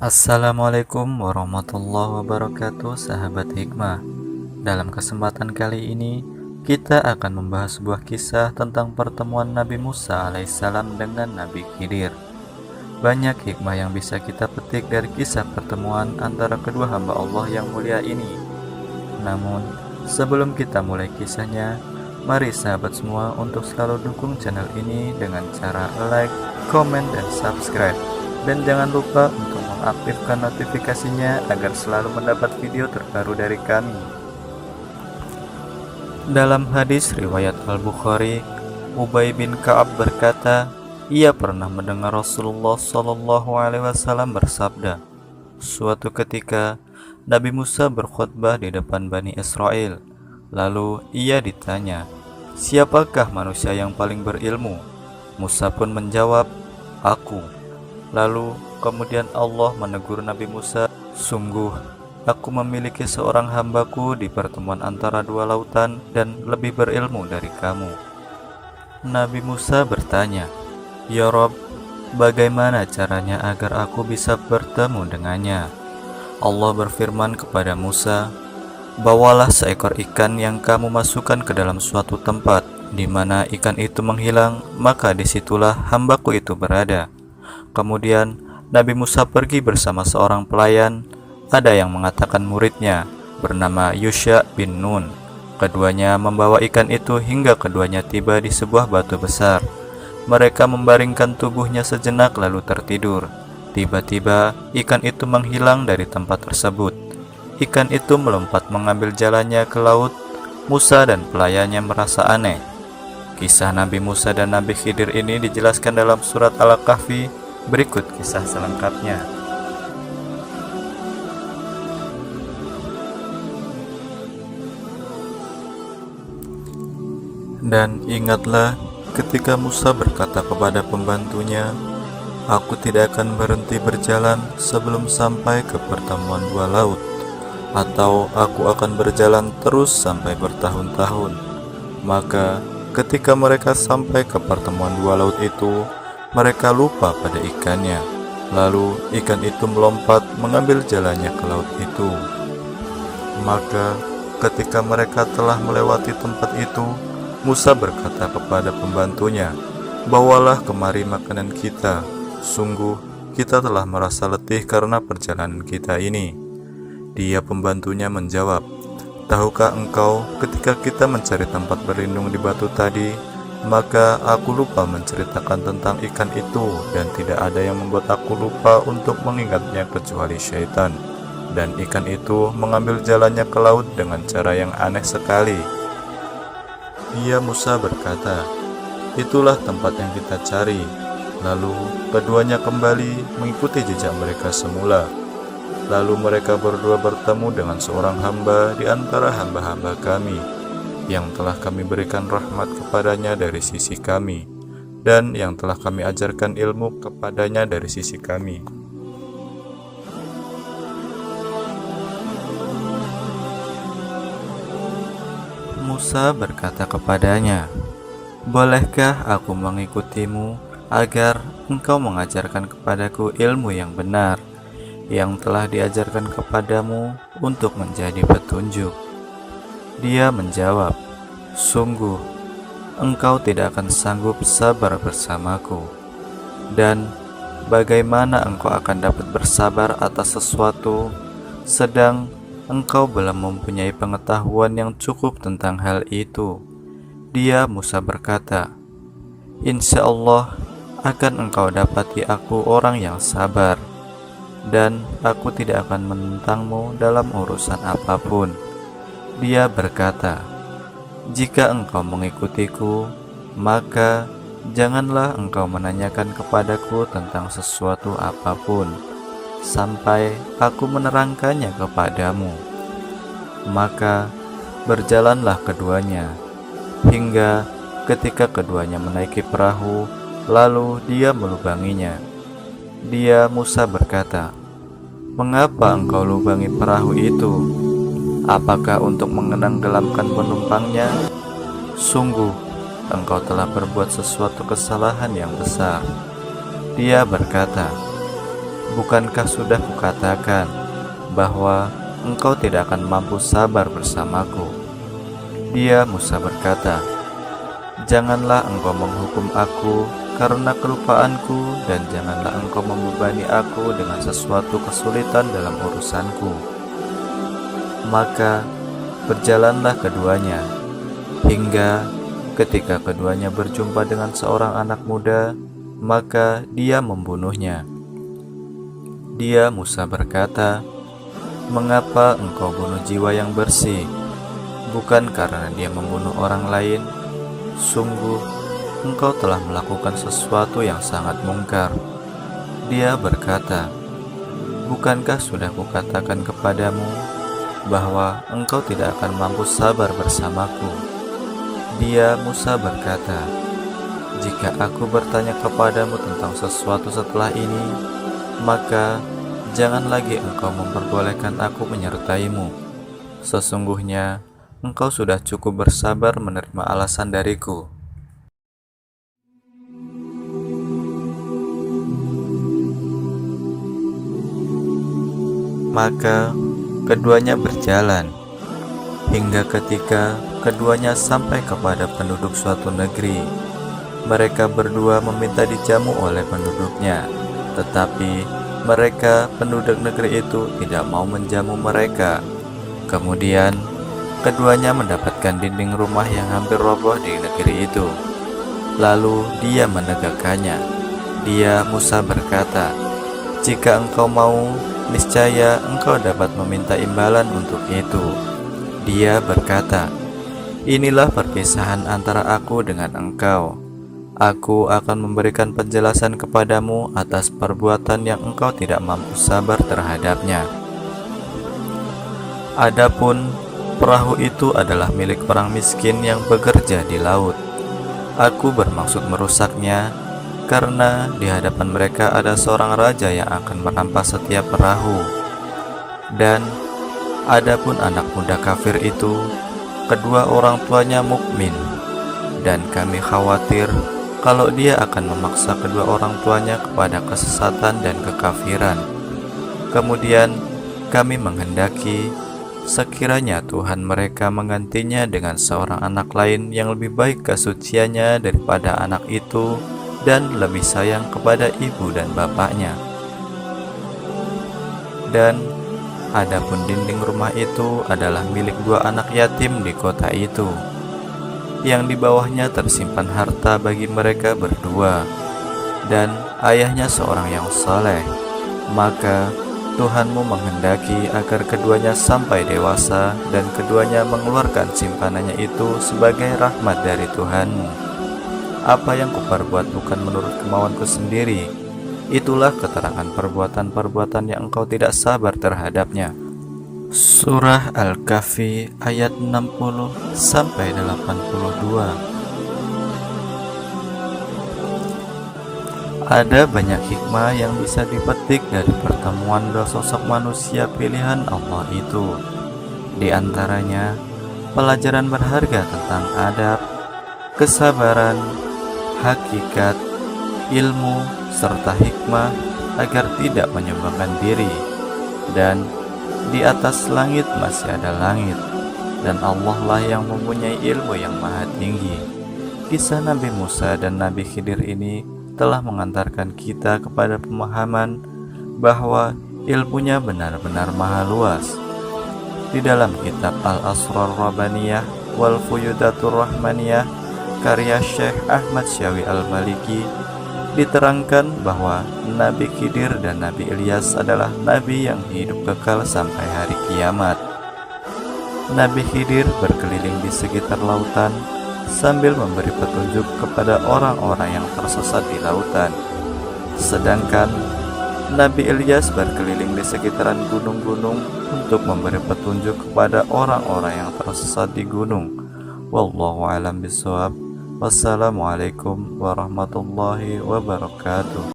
Assalamualaikum warahmatullahi wabarakatuh, sahabat hikmah. Dalam kesempatan kali ini, kita akan membahas sebuah kisah tentang pertemuan Nabi Musa alaihissalam dengan Nabi Khidir. Banyak hikmah yang bisa kita petik dari kisah pertemuan antara kedua hamba Allah yang mulia ini. Namun, sebelum kita mulai kisahnya, mari sahabat semua untuk selalu dukung channel ini dengan cara like, komen, dan subscribe. Dan jangan lupa untuk mengaktifkan notifikasinya agar selalu mendapat video terbaru dari kami. Dalam hadis riwayat Al-Bukhari, Ubay bin Ka'ab berkata, ia pernah mendengar Rasulullah SAW bersabda, suatu ketika Nabi Musa berkhutbah di depan Bani Israel. Lalu ia ditanya, siapakah manusia yang paling berilmu? Musa pun menjawab, aku. Lalu kemudian Allah menegur Nabi Musa, sungguh aku memiliki seorang hambaku di pertemuan antara dua lautan dan lebih berilmu dari kamu. Nabi Musa bertanya, ya Rob, bagaimana caranya agar aku bisa bertemu dengannya? Allah berfirman kepada Musa, bawalah seekor ikan yang kamu masukkan ke dalam suatu tempat, di mana ikan itu menghilang, maka disitulah hambaku itu berada. Kemudian Nabi Musa pergi bersama seorang pelayan, ada yang mengatakan muridnya, bernama Yusha bin Nun. Keduanya membawa ikan itu hingga keduanya tiba di sebuah batu besar. Mereka membaringkan tubuhnya sejenak lalu tertidur. Tiba-tiba ikan itu menghilang dari tempat tersebut. Ikan itu melompat mengambil jalannya ke laut. Musa dan pelayannya merasa aneh. Kisah Nabi Musa dan Nabi Khidir ini dijelaskan dalam surat Al-Kahfi. Berikut kisah selengkapnya. Dan ingatlah ketika Musa berkata kepada pembantunya, aku tidak akan berhenti berjalan sebelum sampai ke pertemuan dua laut, atau aku akan berjalan terus sampai bertahun-tahun. Maka ketika mereka sampai ke pertemuan dua laut itu, mereka lupa pada ikannya. Lalu ikan itu melompat mengambil jalannya ke laut itu. Maka ketika mereka telah melewati tempat itu, Musa berkata kepada pembantunya, bawalah kemari makanan kita. Sungguh kita telah merasa letih karena perjalanan kita ini. Dia pembantunya menjawab, tahukah engkau ketika kita mencari tempat berlindung di batu tadi, maka aku lupa menceritakan tentang ikan itu, dan tidak ada yang membuat aku lupa untuk mengingatnya kecuali syaitan. Dan ikan itu mengambil jalannya ke laut dengan cara yang aneh sekali. Ia Musa berkata, itulah tempat yang kita cari. Lalu keduanya kembali mengikuti jejak mereka semula. Lalu mereka berdua bertemu dengan seorang hamba di antara hamba-hamba kami, yang telah kami berikan rahmat kepadanya dari sisi kami, dan yang telah kami ajarkan ilmu kepadanya dari sisi kami. Musa berkata kepadanya, bolehkah aku mengikutimu agar engkau mengajarkan kepadaku ilmu yang benar, yang telah diajarkan kepadamu untuk menjadi petunjuk? Dia menjawab, sungguh engkau tidak akan sanggup sabar bersamaku. Dan bagaimana engkau akan dapat bersabar atas sesuatu sedang engkau belum mempunyai pengetahuan yang cukup tentang hal itu? Dia Musa berkata, insya Allah akan engkau dapati aku orang yang sabar, dan aku tidak akan menentangmu dalam urusan apapun. Dia berkata, jika engkau mengikutiku, maka janganlah engkau menanyakan kepadaku tentang sesuatu apapun, sampai aku menerangkannya kepadamu. Maka berjalanlah keduanya, hingga ketika keduanya menaiki perahu, lalu dia melubanginya. Dia Musa berkata, mengapa engkau lubangi perahu itu? Apakah untuk mengenanggelamkan penumpangnya? Sungguh engkau telah berbuat sesuatu kesalahan yang besar. Dia berkata, Bukankah sudah kukatakan bahwa engkau tidak akan mampu sabar bersamaku? Dia Musa berkata, janganlah engkau menghukum aku karena kelupaanku, dan janganlah engkau membebani aku dengan sesuatu kesulitan dalam urusanku. Maka berjalanlah keduanya, hingga ketika keduanya berjumpa dengan seorang anak muda, maka dia membunuhnya. Dia Musa berkata, mengapa engkau bunuh jiwa yang bersih? Bukan karena dia membunuh orang lain. Sungguh, engkau telah melakukan sesuatu yang sangat mungkar. Dia berkata, bukankah sudah kukatakan kepadamu bahwa engkau tidak akan mampu sabar bersamaku? Dia Musa berkata, jika aku bertanya kepadamu tentang sesuatu setelah ini, maka jangan lagi engkau memperbolehkan aku menyertaimu. Sesungguhnya engkau sudah cukup bersabar menerima alasan dariku. Maka keduanya berjalan, hingga ketika keduanya sampai kepada penduduk suatu negeri. Mereka berdua meminta dijamu oleh penduduknya, tetapi mereka penduduk negeri itu tidak mau menjamu mereka. Kemudian keduanya mendapatkan dinding rumah yang hampir roboh di negeri itu. Lalu dia menegakkannya. Dia Musa berkata, jika engkau mau, niscaya engkau dapat meminta imbalan untuk itu. Dia berkata, inilah perpisahan antara aku dengan engkau. Aku akan memberikan penjelasan kepadamu atas perbuatan yang engkau tidak mampu sabar terhadapnya. Adapun perahu itu adalah milik orang miskin yang bekerja di laut. Aku bermaksud merusaknya karena di hadapan mereka ada seorang raja yang akan merampas setiap perahu. Dan adapun anak muda kafir itu, kedua orang tuanya mukmin, dan kami khawatir kalau dia akan memaksa kedua orang tuanya kepada kesesatan dan kekafiran. Kemudian kami menghendaki sekiranya Tuhan mereka menggantinya dengan seorang anak lain yang lebih baik kesuciannya daripada anak itu dan lebih sayang kepada ibu dan bapaknya. Dan adapun dinding rumah itu adalah milik dua anak yatim di kota itu, yang di bawahnya tersimpan harta bagi mereka berdua, dan ayahnya seorang yang saleh. Maka Tuhanmu menghendaki agar keduanya sampai dewasa, dan keduanya mengeluarkan simpanannya itu sebagai rahmat dari Tuhanmu. Apa yang kuperbuat bukan menurut kemauanku sendiri. Itulah keterangan perbuatan-perbuatan yang engkau tidak sabar terhadapnya. Surah Al-Kahfi ayat 60-82. Ada banyak hikmah yang bisa dipetik dari pertemuan dua sosok manusia pilihan Allah itu. Di antaranya, pelajaran berharga tentang adab, kesabaran, hakikat, ilmu, serta hikmah agar tidak menyombongkan diri. Dan di atas langit masih ada langit, dan Allah lah yang mempunyai ilmu yang maha tinggi. Kisah Nabi Musa dan Nabi Khidir ini telah mengantarkan kita kepada pemahaman bahwa ilmunya benar-benar maha luas. Di dalam kitab Al-Asrar Rabbaniyah wal Fuyudatur Rahmaniyah karya Syekh Ahmad Syawi Al-Maliki diterangkan bahwa Nabi Khidir dan Nabi Ilyas adalah nabi yang hidup kekal sampai hari kiamat. Nabi Khidir berkeliling di sekitar lautan sambil memberi petunjuk kepada orang-orang yang tersesat di lautan. Sedangkan Nabi Ilyas berkeliling di sekitaran gunung-gunung untuk memberi petunjuk kepada orang-orang yang tersesat di gunung. Wallahu a'lam bishawab. Wassalamualaikum warahmatullahi wabarakatuh.